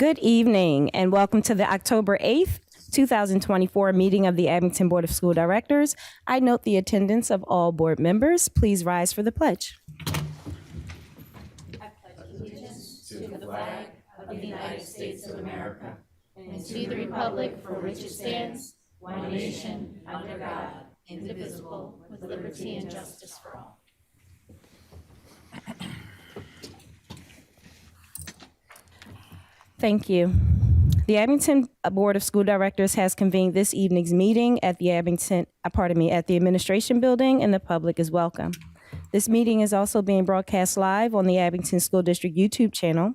Good evening and welcome to the October 8th, 2024 meeting of the Abington Board of School Directors. I note the attendance of all board members. Please rise for the pledge. I pledge allegiance to the flag of the United States of America and to the republic for which it stands, one nation, under God, indivisible, with liberty and justice for all. Thank you. The Abington Board of School Directors has convened this evening's meeting at the at the Administration Building, and the public is welcome. This meeting is also being broadcast live on the Abington School District YouTube channel.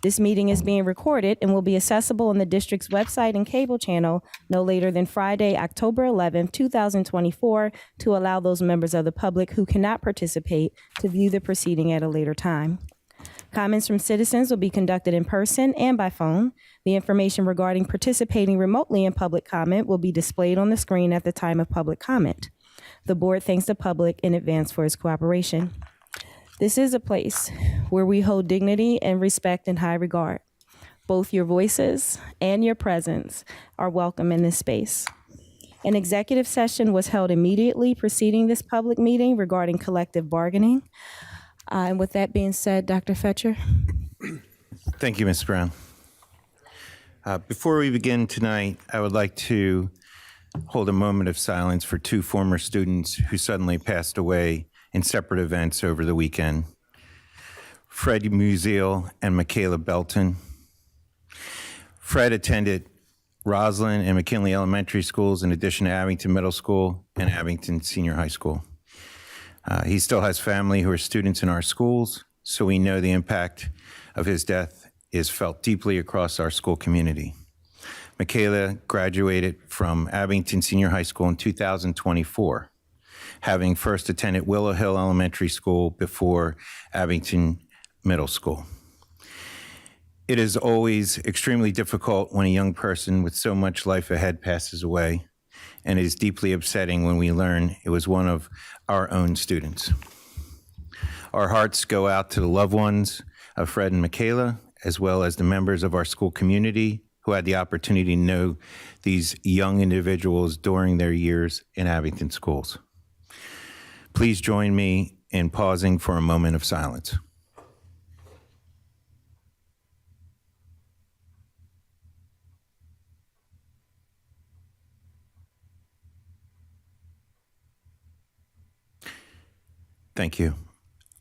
This meeting is being recorded and will be accessible on the district's website and cable channel no later than Friday, October 11, 2024, to allow those members of the public who cannot participate to view the proceeding at a later time. Comments from citizens will be conducted in person and by phone. The information regarding participating remotely in public comment will be displayed on the screen at the time of public comment. The board thanks the public in advance for its cooperation. This is a place where we hold dignity and respect in high regard. Both your voices and your presence are welcome in this space. An executive session was held immediately preceding this public meeting regarding collective bargaining. And with that being said, Dr. Fetcher. Thank you, Ms. Brown. Before we begin tonight, I would like to hold a moment of silence for two former students who suddenly passed away in separate events over the weekend. Fred Musial and Michaela Belton. Fred attended Roslyn and McKinley Elementary Schools in addition to Abington Middle School and Abington Senior High School. He still has family who are students in our schools, so we know the impact of his death is felt deeply across our school community. Michaela graduated from Abington Senior High School in 2024, having first attended Willow Hill Elementary School before Abington Middle School. It is always extremely difficult when a young person with so much life ahead passes away, and it is deeply upsetting when we learn it was one of our own students. Our hearts go out to the loved ones of Fred and Michaela, as well as the members of our school community who had the opportunity to know these young individuals during their years in Abington schools. Please join me in pausing for a moment of silence. Thank you.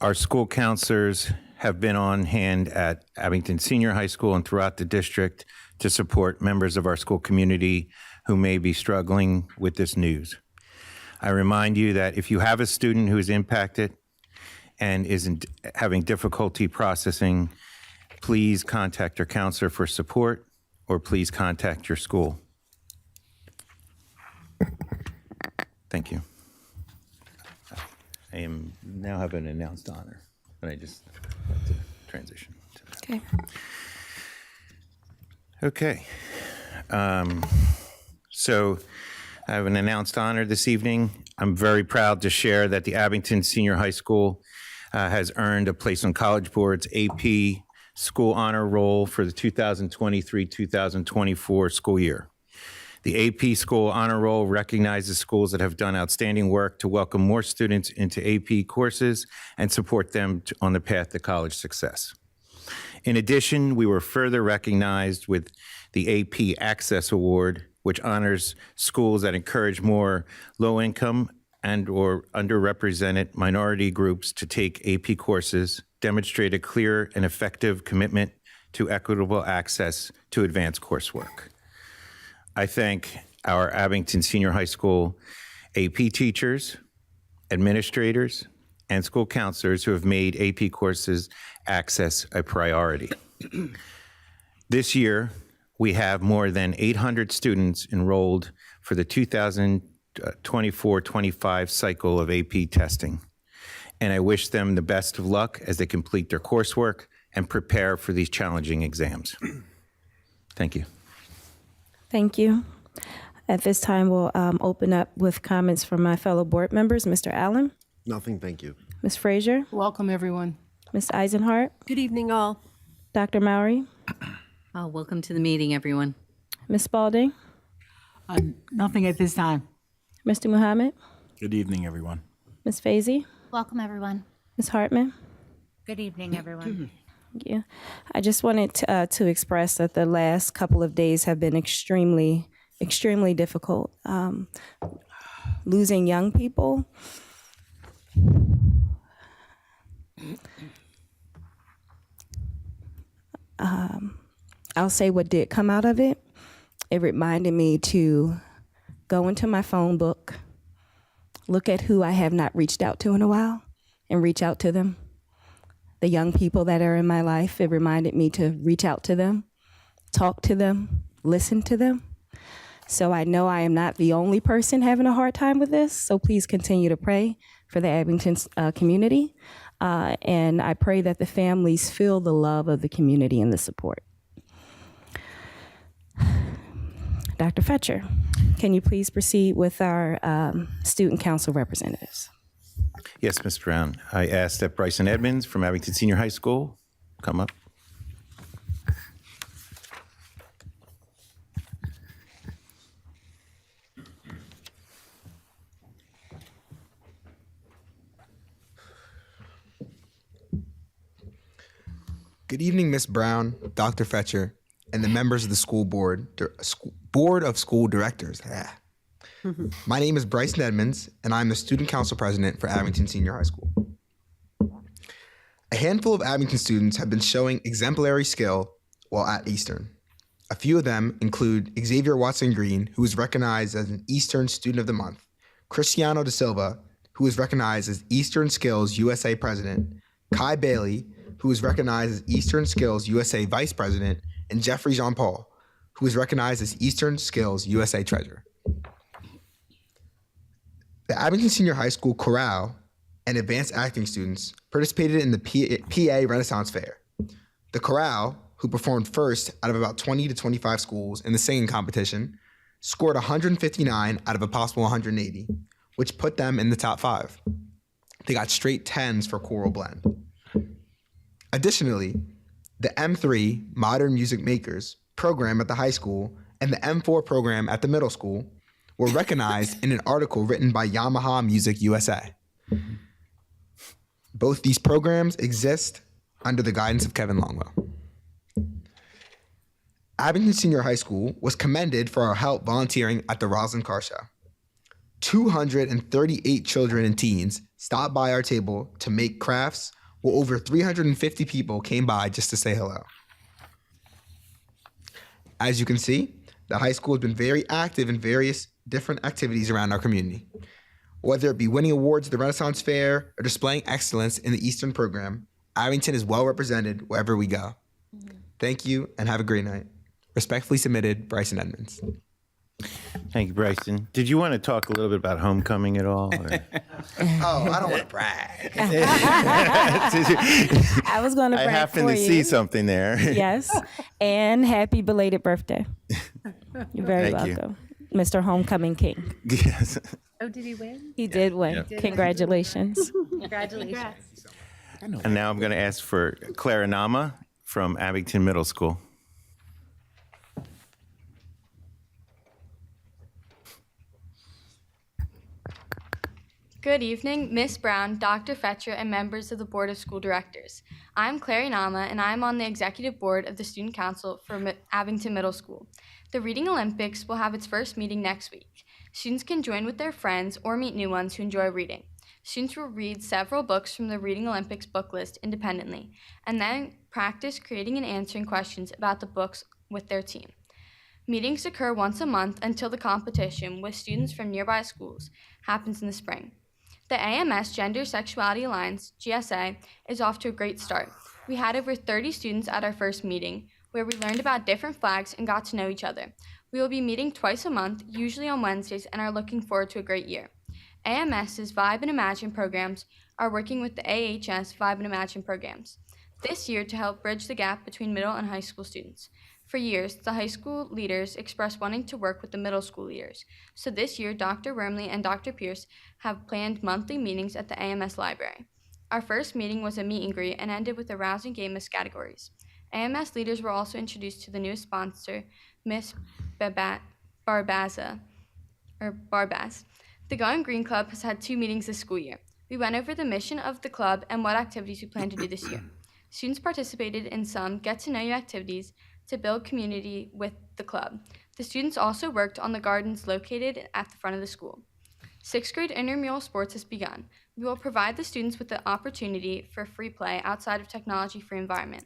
Our school counselors have been on hand at Abington Senior High School and throughout the district to support members of our school community who may be struggling with this news. I remind you that if you have a student who is impacted and isn't having difficulty processing, please contact your counselor for support or please contact your school. Thank you. I am now have an announced honor, but I just like to transition to that. Okay. Okay. So I have an announced honor this evening. I'm very proud to share that the Abington Senior High School has earned a place on College Board's AP School Honor Roll for the 2023-2024 school year. The AP School Honor Roll recognizes schools that have done outstanding work to welcome more students into AP courses and support them on the path to college success. In addition, we were further recognized with the AP Access Award, which honors schools that encourage more low-income and or underrepresented minority groups to take AP courses, demonstrate a clear and effective commitment to equitable access to advanced coursework. I thank our Abington Senior High School AP teachers, administrators, and school counselors who have made AP courses access a priority. This year, we have more than 800 students enrolled for the 2024-25 cycle of AP testing, and I wish them the best of luck as they complete their coursework and prepare for these challenging exams. Thank you. Thank you. At this time, we'll open up with comments from my fellow board members. Mr. Allen? Nothing, thank you. Ms. Frazier? Welcome, everyone. Ms. Eisenhart? Good evening, all. Dr. Mowry? Welcome to the meeting, everyone. Ms. Spalding, Nothing at this time. Mr. Muhammad, Good evening, everyone. Ms. Fazy, Welcome, everyone. Ms. Hartman. Good evening, everyone. Thank you. I just wanted to express that the last couple of days have been extremely difficult. Losing young people. I'll say what did come out of it. It reminded me to go into my phone book, look at who I have not reached out to in a while, and reach out to them. The young people that are in my life, it reminded me to reach out to them, talk to them, listen to them. So I know I am not the only person having a hard time with this, so please continue to pray for the Abington community. And I pray that the families feel the love of the community and the support. Dr. Fetcher, can you please proceed with our student council representatives? Yes, Ms. Brown. I asked that Bryson Edmonds from Abington Senior High School come up. Good evening, Ms. Brown, Dr. Fetcher, and the members of the school board, Board of School Directors. My name is Bryson Edmonds, and I'm the student council president for Abington Senior High School. A handful of Abington students have been showing exemplary skill while at Eastern. A few of them include Xavier Watson Green, who is recognized as an Eastern Student of the Month, Cristiano da Silva, who is recognized as Eastern Skills USA President, Kai Bailey, who is recognized as Eastern Skills USA Vice President, and Jeffrey Jean-Paul, who is recognized as Eastern Skills USA Treasurer. The Abington Senior High School Chorale and Advanced Acting students participated in the PA Renaissance Fair. The chorale, who performed first out of about 20 to 25 schools in the singing competition, scored 159 out of a possible 180, which put them in the top 5. They got straight 10s for choral blend. Additionally, the M3 Modern Music Makers program at the high school and the M4 program at the middle school were recognized in an article written by Yamaha Music USA. Both these programs exist under the guidance of Kevin Longwell. Abington Senior High School was commended for our help volunteering at the Roslyn Car Show. 238 children and teens stopped by our table to make crafts, while over 350 people came by just to say hello. As you can see, the high school has been very active in various different activities around our community. Whether it be winning awards at the Renaissance Fair or displaying excellence in the Eastern program, Abington is well represented wherever we go. Thank you and have a great night. Respectfully submitted, Bryson Edmonds. Thank you, Bryson. Did you want to talk a little bit about homecoming at all? Or? Oh, I don't want to brag. I was going to I brag happened for to you. see something there. Yes, and happy belated birthday. You're very Thank you. welcome. Mr. Homecoming King. Yes. Oh, did he win? He did win. Yeah. Congratulations. Congratulations. And now I'm going to ask for Clara Nama from Abington Middle School. Good evening, Ms. Brown, Dr. Fetcher, and members of the Board of School Directors. I'm Clary Nama, and I'm on the Executive Board of the Student Council for Abington Middle School. The Reading Olympics will have its first meeting next week. Students can join with their friends or meet new ones who enjoy reading. Students will read several books from the Reading Olympics book list independently, and then practice creating and answering questions about the books with their team. Meetings occur once a month until the competition with students from nearby schools happens in the spring. The AMS Gender Sexuality Alliance, GSA, is off to a great start. We had over 30 students at our first meeting, where we learned about different flags and got to know each other. We will be meeting twice a month, usually on Wednesdays, and are looking forward to a great year. AMS's Vibe and Imagine programs are working with the AHS Vibe and Imagine programs this year to help bridge the gap between middle and high school students. For years, the high school leaders expressed wanting to work with the middle school leaders. So this year, Dr. Wormley and Dr. Pierce have planned monthly meetings at the AMS library. Our first meeting was a meet and greet and ended with a rousing game of categories. AMS leaders were also introduced to the newest sponsor, Miss Barbaz. The Going Green Club has had 2 meetings this school year. We went over the mission of the club and what activities we plan to do this year. Students participated in some get-to-know-you activities to build community with the club. The students also worked on the gardens located at the front of the school. 6th grade intramural sports has begun. We will provide the students with the opportunity for free play outside of technology-free environment.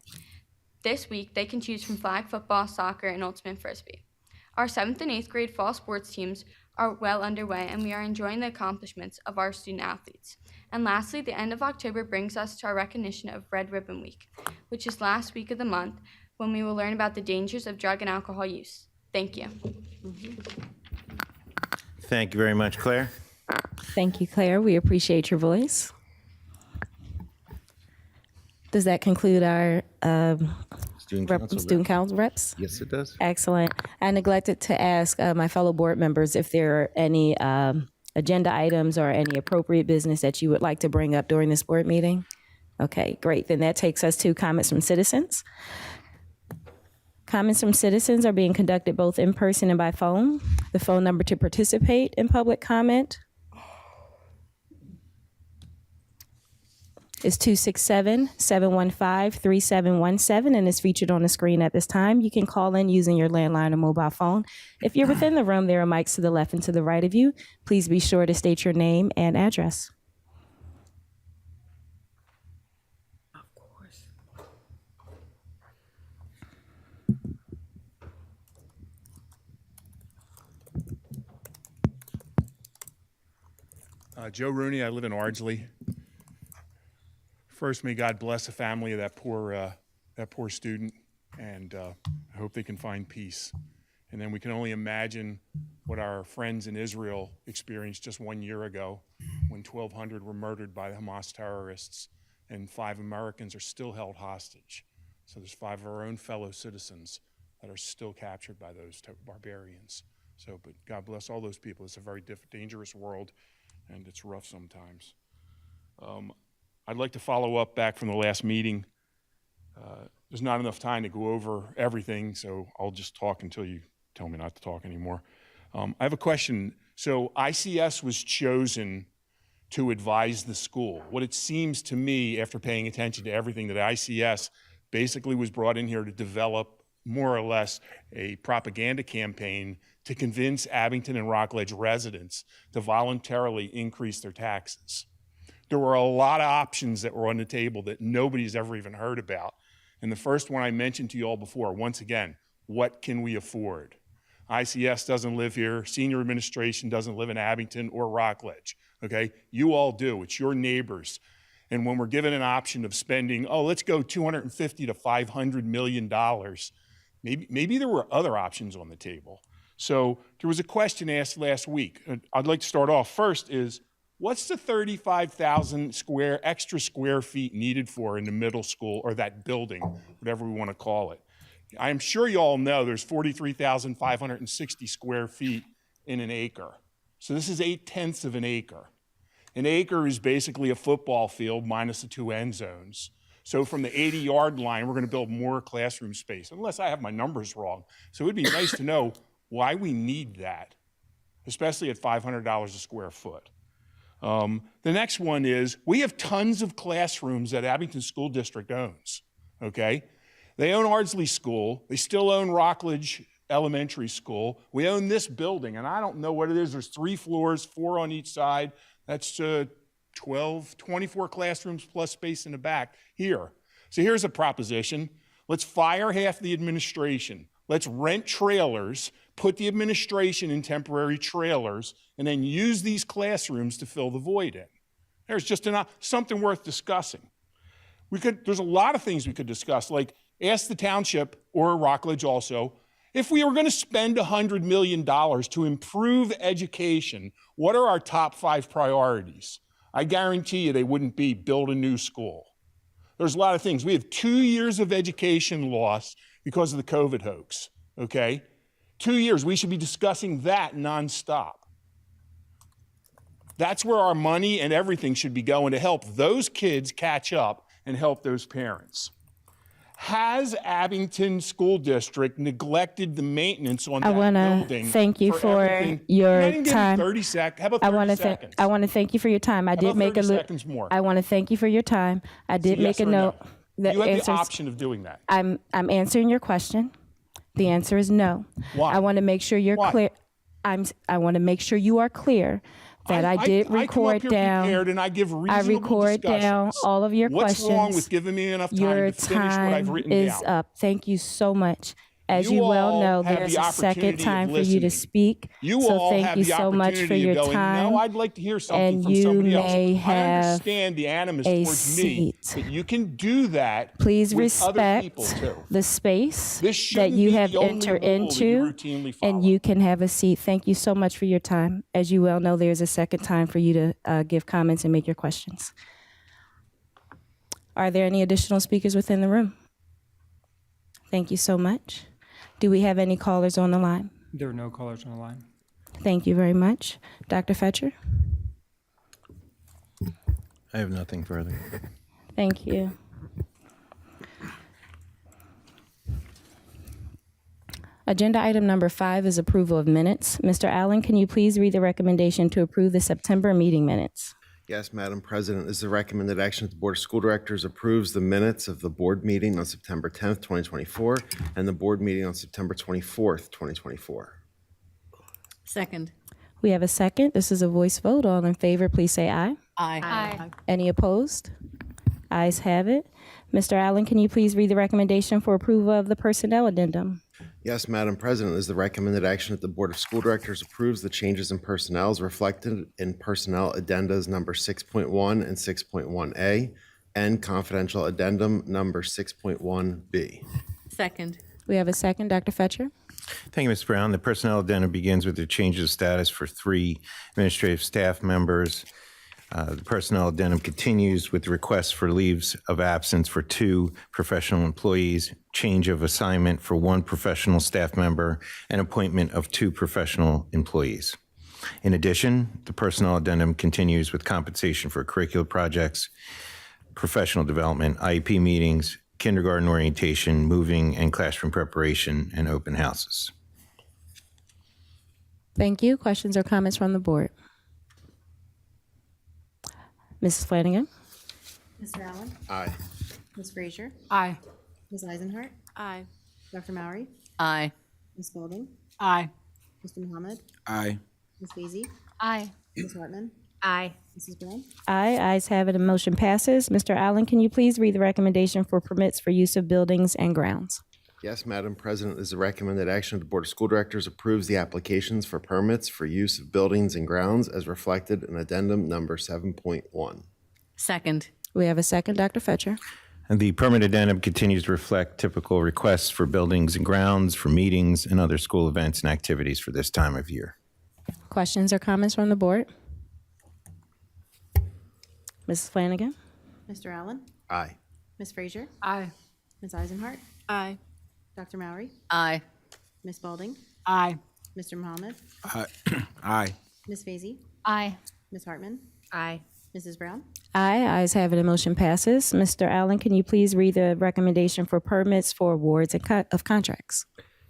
This week, they can choose from flag football, soccer, and ultimate frisbee. Our 7th and 8th grade fall sports teams are well underway, and we are enjoying the accomplishments of our student athletes. And lastly, the end of October brings us to our recognition of Red Ribbon Week, which is last week of the month, when we will learn about the dangers of drug and alcohol use. Thank you. Thank you very much, Claire. Thank you, Claire. We appreciate your voice. Does that conclude our student council reps? Yes, it does. Excellent. I neglected to ask my fellow board members if there are any agenda items or any appropriate business that you would like to bring up during this board meeting. Okay, great. Then that takes us to comments from citizens. Comments from citizens are being conducted both in person and by phone. The phone number to participate in public comment is 267-715-3717 and is featured on the screen at this time. You can call in using your landline or mobile phone. If you're within the room, there are mics to the left and to the right of you. Please be sure to state your name and address. Joe Rooney, I live in Ardsley. First, may God bless the family of that poor student, and I hope they can find peace. And then we can only imagine what our friends in Israel experienced just 1 year ago when 1,200 were murdered by the Hamas terrorists, and 5 Americans are still held hostage. So there's 5 of our own fellow citizens that are still captured by those barbarians. So, but God bless all those people. It's a very dangerous world, and it's rough sometimes. I'd like to follow up back from the last meeting. There's not enough time to go over everything, so I'll just talk until you tell me not to talk anymore. I have a question. So ICS was chosen to advise the school. What it seems to me, after paying attention to everything, that ICS basically was brought in here to develop more or less a propaganda campaign to convince Abington and Rockledge residents to voluntarily increase their taxes. There were a lot of options that were on the table that nobody's ever even heard about. And the first one I mentioned to you all before, once again, what can we afford? ICS doesn't live here. Senior administration doesn't live in Abington or Rockledge, okay? You all do. It's your neighbors. And when we're given an option of spending, oh, let's go $250 to $500 million, maybe there were other options on the table. So there was a question asked last week. I'd like to start off first is, what's the 35,000 extra square feet needed for in the middle school, or that building, whatever we want to call it? I'm sure you all know there's 43,560 square feet in an acre. So this is 8/10 of an acre. An acre is basically a football field minus the 2 end zones. So from the 80-yard line, we're going to build more classroom space, unless I have my numbers wrong. So it would be nice to know why we need that, especially at $500 a square foot. The next one is, we have tons of classrooms that Abington School District owns, okay? They own Ardsley School. They still own Rockledge Elementary School. We own this building, and I don't know what it is. There's 3 floors, 4 on each side. That's 24 classrooms plus space in the back here. So here's a proposition. Let's fire half the administration. Let's rent trailers, put the administration in temporary trailers, and then use these classrooms to fill the void in. There's just something worth discussing. There's a lot of things we could discuss, like ask the township, or Rockledge also, if we were going to spend $100 million to improve education, what are our top 5 priorities? I guarantee you they wouldn't be build a new school. There's a lot of things. We have 2 years of education loss because of the COVID hoax, okay? 2 years, we should be discussing that nonstop. That's where our money and everything should be going, to help those kids catch up and help those parents. Has Abington School District neglected the maintenance on I that want building? to thank you for everything? your I didn't give you time. 30 seconds. How about I 30 want to seconds? I want to thank you for your time. I did about make 30 a seconds more? I want to thank you for your time. I did Yes make a or no? note. The You have the answers- option of doing that. I'm answering your question. The answer is no. Why? I want to make sure you're Why? clear. I want to make sure you are clear that I did I come up record here down. prepared and I give I reasonable record down discussions. all of your What's questions. wrong with giving me enough time Your to finish what I've time written is down? up. Thank you so much. As You you well all know, have there's the a second opportunity of time for you to listening. speak. You so all thank have you the so much for opportunity your of going, time. no, I'd like to hear something and from you somebody else. may I have understand the animus a towards me, seat. but you can do that Please with other respect people too. the space This that shouldn't you be have the only entered rule that you into, routinely and follow. you can have a seat. Thank you so much for your time. As you well know, there's a second time for you to give comments and make your questions. Are there any additional speakers within the room? Thank you so much. Do we have any callers on the line? There are no callers on the line. Thank you very much. Dr. Fetcher? I have nothing further. Thank you. Agenda item number 5 is approval of minutes. Mr. Allen, can you please read the recommendation to approve the September meeting minutes? Yes, Madam President, this is the recommended action that the Board of School Directors approves the minutes of the board meeting on September 10th, 2024, and the board meeting on September 24th, 2024. Second. We have a second. This is a voice vote. All in favor, please say aye. Aye. Any opposed? Ayes have it. Mr. Allen, can you please read the recommendation for approval of the personnel addendum? Yes, Madam President, this is the recommended action that the Board of School Directors approves the changes in personnel as reflected in personnel addendas number 6.1 and 6.1A and confidential addendum number 6.1B. Second. We have a second. Dr. Fetcher? Thank you, Ms. Brown. The personnel addendum begins with the change of status for 3 administrative staff members. The personnel addendum continues with requests for leaves of absence for 2 professional employees, change of assignment for 1 professional staff member, and appointment of 2 professional employees. In addition, the personnel addendum continues with compensation for curricular projects, professional development, IEP meetings, kindergarten orientation, moving and classroom preparation, and open houses. Thank you. Questions or comments from the board? Mrs. Flanagan? Mr. Allen? Aye. Ms. Frazier? Aye. Ms. Eisenhart? Aye. Dr. Mowry? Aye. Ms. Spaulding? Aye. Mr. Muhammad? Aye. Ms. Feasy? Aye. Ms. Hartman? Aye. Mrs. Brown? Aye. Ayes have it and motion passes. Mr. Allen, can you please read the recommendation for permits for use of buildings and grounds? Yes, Madam President, this is the recommended action that the Board of School Directors approves the applications for permits for use of buildings and grounds as reflected in addendum number 7.1. Second. We have a second. Dr. Fetcher? And the permit addendum continues to reflect typical requests for buildings and grounds, for meetings, and other school events and activities for this time of year. Questions or comments from the board? Mrs. Flanagan? Mr. Allen? Aye. Ms. Frazier? Aye. Ms. Eisenhart? Aye. Dr. Mowry? Aye. Ms. Spaulding? Aye. Mr. Muhammad? Aye. Ms. Feasy? Aye. Ms. Hartman? Aye. Mrs. Brown? Aye. Ayes have it and motion passes. Mr. Allen, can you please read the recommendation for permits for awards and of contracts?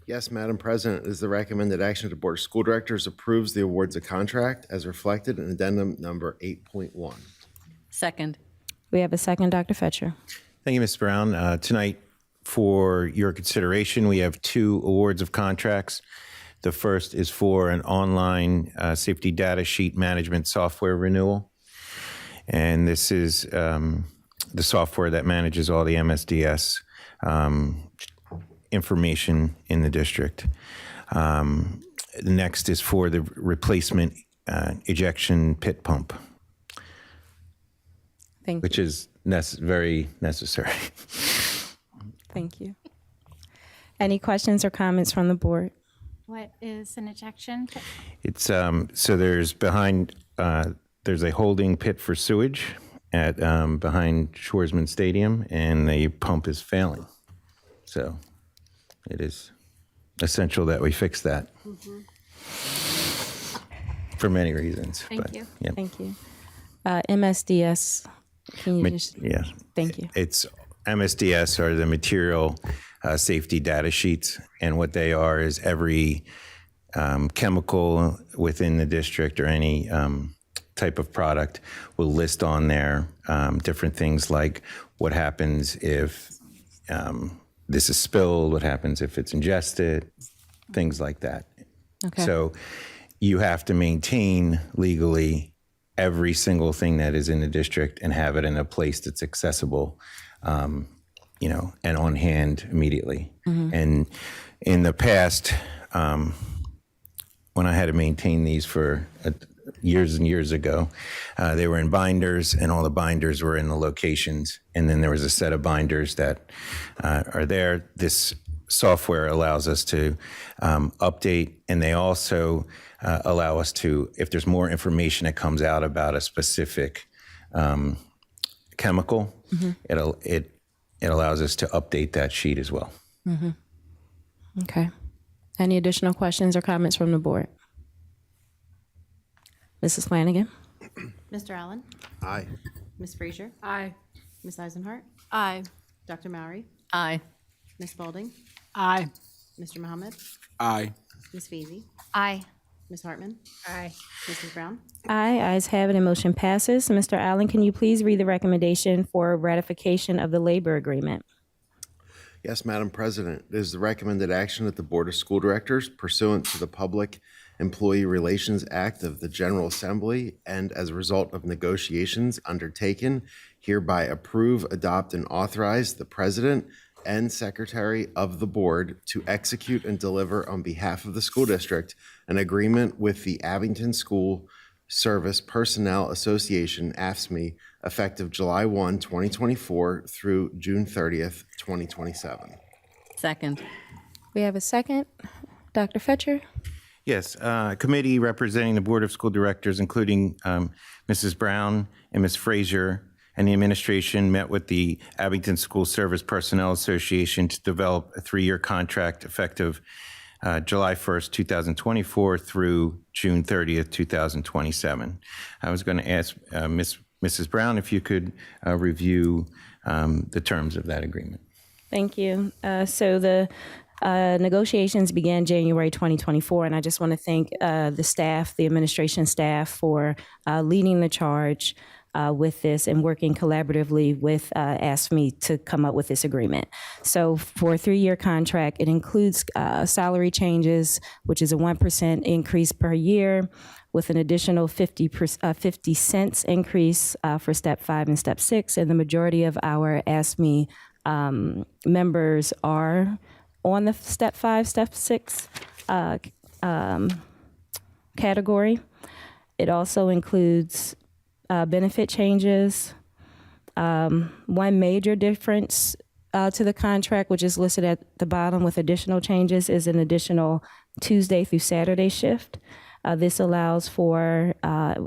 Yes, Madam President, it is the recommended action that the Board of School Directors approves the awards of contract as reflected in addendum number 8.1. Second. We have a second. Dr. Fetcher? Thank you, Ms. Brown. Tonight, for your consideration, we have 2 awards of contracts. The first is for an online safety data sheet management software renewal. And this is the software that manages all the MSDS information in the district. The next is for the replacement ejection pit pump, Thank which you. is very necessary. Thank you. Any questions or comments from the board? What is an ejection? It's so there's there's a holding pit for sewage at behind Shoresman Stadium, and the pump is failing. So it is essential that we fix that for many reasons. Thank you. Yeah. Thank you. MSDS, can you just, Yeah. thank you. It's MSDS are the material safety data sheets, and what they are is every chemical within the district or any type of product will list on there different things like what happens if this is spilled, what happens if it's ingested, things like that. Okay. So you have to maintain legally every single thing that is in the district and have it in a place that's accessible, and on hand immediately. And in the past, when I had to maintain these for years and years ago, they were in binders, and all the binders were in the locations. And then there was a set of binders that are there. This software allows us to update, and they also allow us to, if there's more information that comes out about a specific chemical, it allows us to update that sheet as well. Okay. Any additional questions or comments from the board? Mrs. Flanagan? Mr. Allen? Aye. Ms. Frazier? Aye. Ms. Eisenhart? Aye. Dr. Mowry? Aye. Ms. Spalding? Aye. Mr. Mohammed? Aye. Ms. Feasy? Aye. Ms. Hartman? Aye. Mrs. Brown? Aye, ayes have it, and motion passes. Mr. Allen, can you please read the recommendation for ratification of the labor agreement? Yes, Madam President. It is the recommended action that the Board of School Directors, pursuant to the Public Employee Relations Act of the General Assembly, and as a result of negotiations undertaken, hereby approve, adopt, and authorize the President and Secretary of the Board to execute and deliver on behalf of the school district an agreement with the Abington School Service Personnel Association, AFSCME, effective July 1, 2024 through June 30th, 2027. Second. We have a second. Dr. Fetcher? Yes, committee representing the Board of School Directors, including Mrs. Brown and Ms. Frazier, and the administration met with the Abington School Service Personnel Association to develop a 3-year contract effective July 1st, 2024 through June 30th, 2027. I was going to ask Mrs. Brown if you could review the terms of that agreement. Thank you. So the negotiations began January 2024, and I just want to thank the staff, the administration staff, for leading the charge with this and working collaboratively with AFSCME to come up with this agreement. So for a 3-year contract, it includes salary changes, which is a 1% increase per year, with an additional 50 cents increase for Step 5 and Step 6, and the majority of our AFSCME members are on the Step 5, Step 6 category. It also includes benefit changes. One major difference to the contract, which is listed at the bottom with additional changes, is an additional Tuesday through Saturday shift. This allows for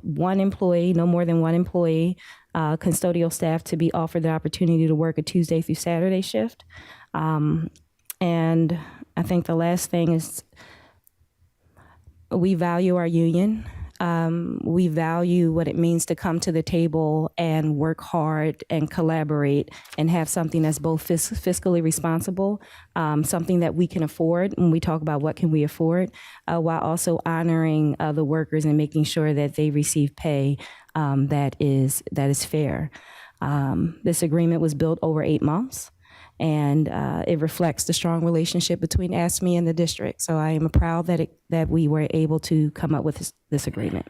one employee, no more than one employee, custodial staff to be offered the opportunity to work a Tuesday through Saturday shift. And I think the last thing is we value our union. We value what it means to come to the table and work hard and collaborate and have something that's both fiscally responsible, something that we can afford when we talk about what can we afford, while also honoring the workers and making sure that they receive pay that is fair. This agreement was built over 8 months. And it reflects the strong relationship between AFSCME and the district. So I am proud that we were able to come up with this agreement.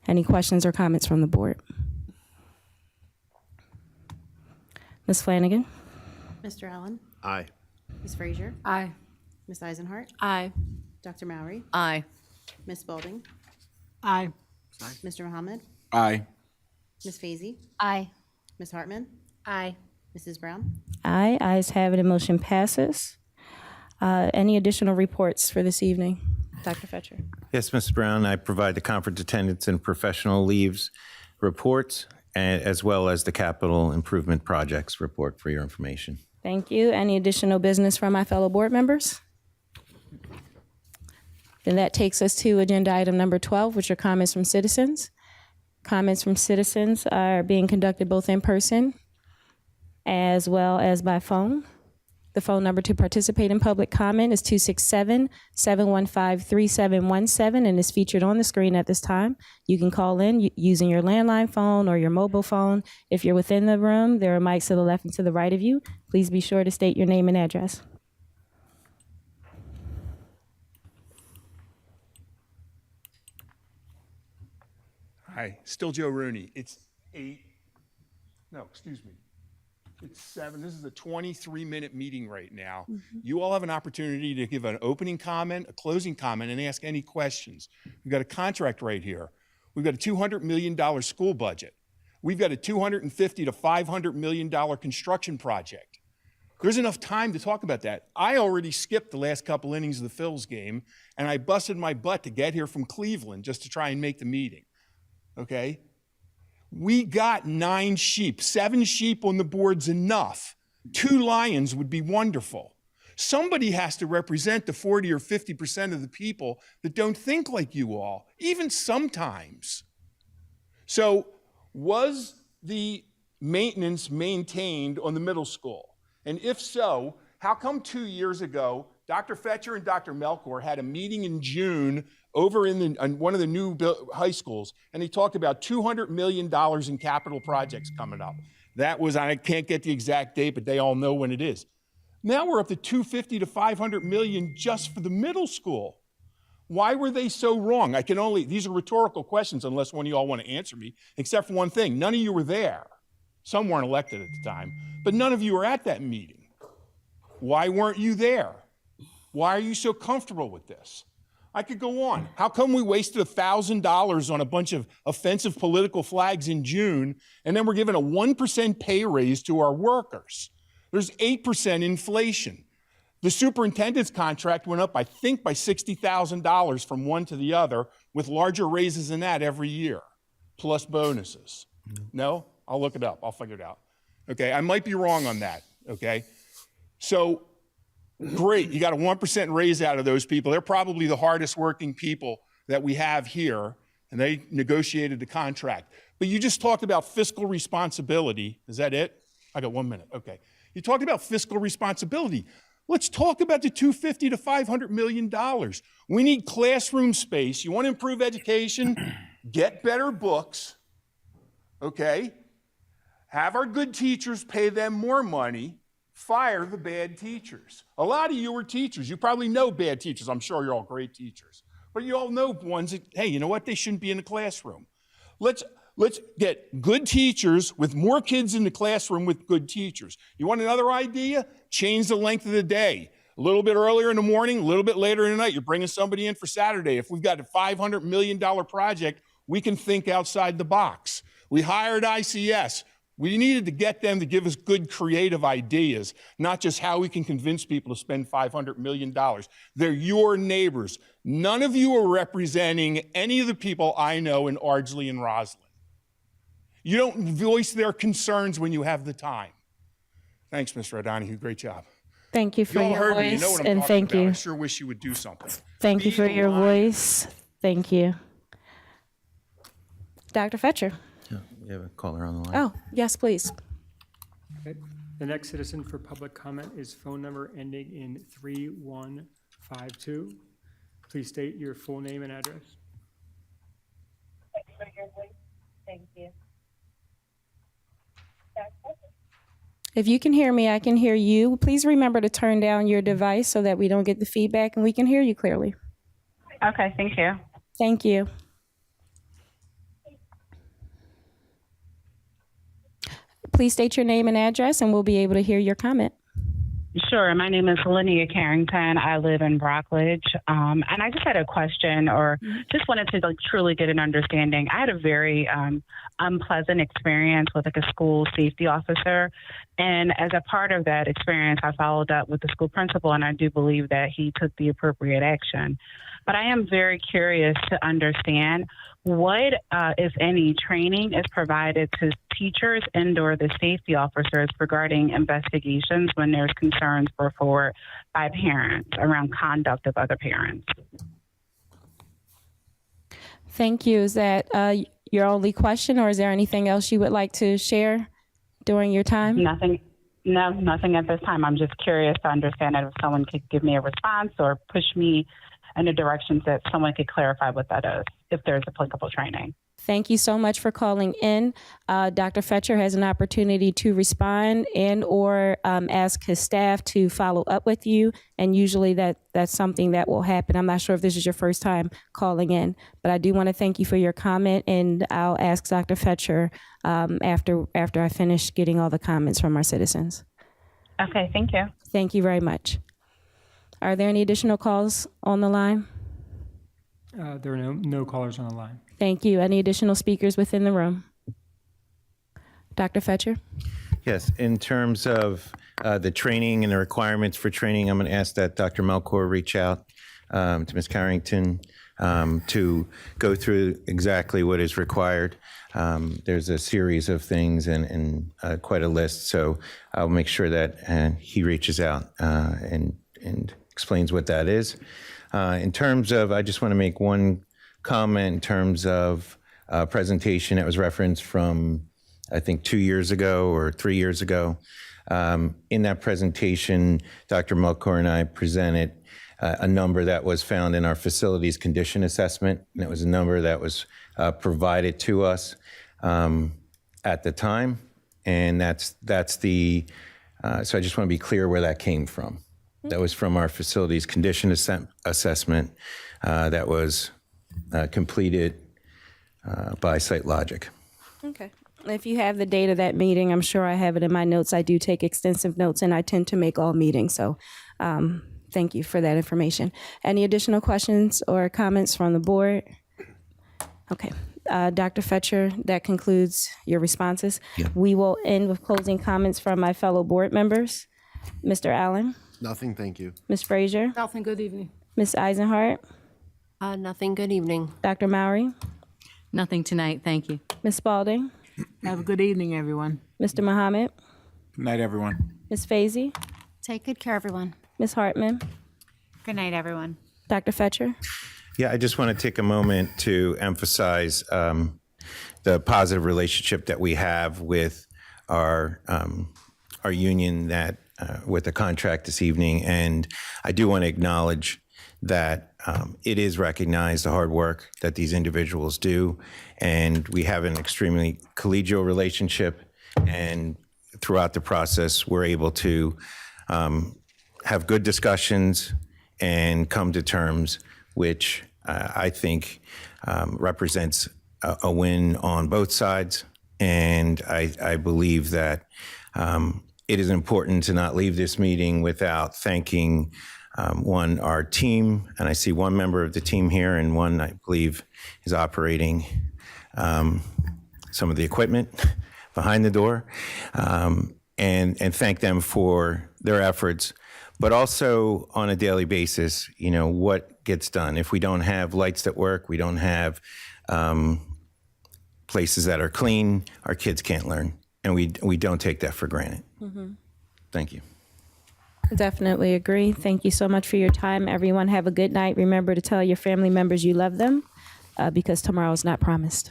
Any questions or comments from the board? Ms. Flanagan? Mr. Allen? Aye. Ms. Frazier? Aye. Ms. Eisenhart? Aye. Dr. Mowry? Aye. Ms. Spalding? Aye. Mr. Mohammed? Aye. Ms. Feasy? Aye. Ms. Hartman? Aye. Mrs. Brown? Aye, ayes have it, and motion passes. Any additional reports for this evening? Dr. Fetcher? Yes, Ms. Brown, I provide the conference attendance and professional leaves reports, as well as the capital improvement projects report for your information. Thank you. Any additional business from my fellow board members? Then that takes us to agenda item number 12, which are comments from citizens. Comments from citizens are being conducted both in person as well as by phone. The phone number to participate in public comment is 267-715-3717 and is featured on the screen at this time. You can call in using your landline phone or your mobile phone. If you're within the room, there are mics to the left and to the right of you. Please be sure to state your name and address. Hi, still Joe Rooney. It's 7. This is a 23-minute meeting right now. You all have an opportunity to give an opening comment, a closing comment, and ask any questions. We've got a contract right here. We've got a $200 million school budget. We've got a $250 to $500 million construction project. There's enough time to talk about that. I already skipped the last couple innings of the Phils game, and I busted my butt to get here from Cleveland just to try and make the meeting, okay? We got 9 sheep. 7 sheep on the board's enough. 2 lions would be wonderful. Somebody has to represent the 40 or 50% of the people that don't think like you all, even sometimes. So was the maintenance maintained on the middle school? And if so, how come 2 years ago, Dr. Fetcher and Dr. Melkor had a meeting in June over in one of the new high schools, and he talked about $200 million in capital projects coming up. That was, I can't get the exact date, but they all know when it is. Now we're up to $250 to $500 million just for the middle school. Why were they so wrong? These are rhetorical questions unless one of you all want to answer me, except for one thing. None of you were there. Some weren't elected at the time, but none of you were at that meeting. Why weren't you there? Why are you so comfortable with this? I could go on. How come we wasted $1,000 on a bunch of offensive political flags in June, and then we're giving a 1% pay raise to our workers? There's 8% inflation. The superintendent's contract went up, I think, by $60,000 from one to the other, with larger raises than that every year, plus bonuses. No? I'll look it up. I'll figure it out. Okay, I might be wrong on that, okay? So, great, you got a 1% raise out of those people. They're probably the hardest working people that we have here, and they negotiated the contract. But you just talked about fiscal responsibility. Is that it? I got 1 minute, okay. You talked about fiscal responsibility. Let's talk about the $250 to $500 million. We need classroom space. You want to improve education? Get better books, okay? Have our good teachers, pay them more money. Fire the bad teachers. A lot of you are teachers. You probably know bad teachers. I'm sure you're all great teachers. But you all know ones that, hey, you know what? They shouldn't be in the classroom. Let's get good teachers with more kids in the classroom with good teachers. You want another idea? Change the length of the day. A little bit earlier in the morning, a little bit later in the night. You're bringing somebody in for Saturday. If we've got a $500 million project, we can think outside the box. We hired ICS. We needed to get them to give us good creative ideas, not just how we can convince people to spend $500 million. They're your neighbors. None of you are representing any of the people I know in Ardsley and Roslyn. You don't voice their concerns when you have the time. Thanks, Mr. O'Donohue. Great job. Thank you for You all your heard me. You voice, know what I'm and talking thank about. you. I sure wish you would do something. Thank you Be for the your lion. voice. Thank you. Dr. Fetcher. You have a caller on the line. Oh, yes, please. Okay. The next citizen for public comment is phone number ending in 3152. Please state your full name and address. Thank you. If you can hear me, I can hear you. Please remember to turn down your device so that we don't get the feedback and we can hear you clearly. Okay, thank you. Thank you. Please state your name and address and we'll be able to hear your comment. Sure. My name is Linnea Carrington. I live in Brockledge. And I just had a question or just wanted to truly get an understanding. I had a very unpleasant experience with a school safety officer. And as a part of that experience, I followed up with the school principal, and I do believe that he took the appropriate action. But I am very curious to understand what, if any, training is provided to teachers and or the safety officers regarding investigations when there's concerns brought forward by parents around conduct of other parents. Thank you. Is that your only question, or is there anything else you would like to share during your time? No, nothing at this time. I'm just curious to understand if someone could give me a response or push me in a direction that someone could clarify what that is, if there's applicable training. Thank you so much for calling in. Dr. Fetcher has an opportunity to respond and or ask his staff to follow up with you. And usually that's something that will happen. I'm not sure if this is your first time calling in, but I do want to thank you for your comment. And I'll ask Dr. Fetcher after I finish getting all the comments from our citizens. Okay, thank you. Thank you very much. Are there any additional calls on the line? There are no callers on the line. Thank you. Any additional speakers within the room? Dr. Fetcher? Yes, in terms of the training and the requirements for training, I'm going to ask that Dr. Melchor reach out to Ms. Carrington to go through exactly what is required. There's a series of things and quite a list, so I'll make sure that he reaches out and explains what that is. In terms of, I just want to make one comment in terms of presentation that was referenced from, I think, 2 years ago or 3 years ago. In that presentation, Dr. Melchor and I presented a number that was found in our facilities condition assessment, and it was a number that was provided to us at the time, and that's the, so I just want to be clear where that came from. That was from our facilities condition assessment that was completed by Site Logic. Okay. If you have the date of that meeting, I'm sure I have it in my notes. I do take extensive notes, and I tend to make all meetings. So thank you for that information. Any additional questions or comments from the board? Okay. Dr. Fetcher, that concludes your responses. Yeah. We will end with closing comments from my fellow board members. Mr. Allen, Nothing, thank you. Ms. Frazier, Nothing. Good evening. Ms. Eisenhart, Nothing. Good evening. Dr. Mowry, Nothing tonight. Thank you. Ms. Spalding, Have a good evening, everyone. Mr. Muhammad, Good night, everyone. Ms. Fazy, Take good care, everyone. Ms. Hartman, Good night, everyone. Dr. Fetcher. Yeah, I just want to take a moment to emphasize the positive relationship that we have with our union that with the contract this evening, and I do want to acknowledge that it is recognized the hard work that these individuals do, and we have an extremely collegial relationship, and throughout the process we're able to have good discussions and come to terms, which I think represents a win on both sides. And I believe that it is important to not leave this meeting without thanking one, our team, and I see one member of the team here, and one I believe is operating some of the equipment behind the door, and thank them for their efforts. But also on a daily basis, you know, what gets done. If we don't have lights that work, we don't have places that are clean, our kids can't learn. And we don't take that for granted. Mm-hmm. Thank you. Definitely agree. Thank you so much for your time. Everyone have a good night. Remember to tell your family members you love them because tomorrow is not promised.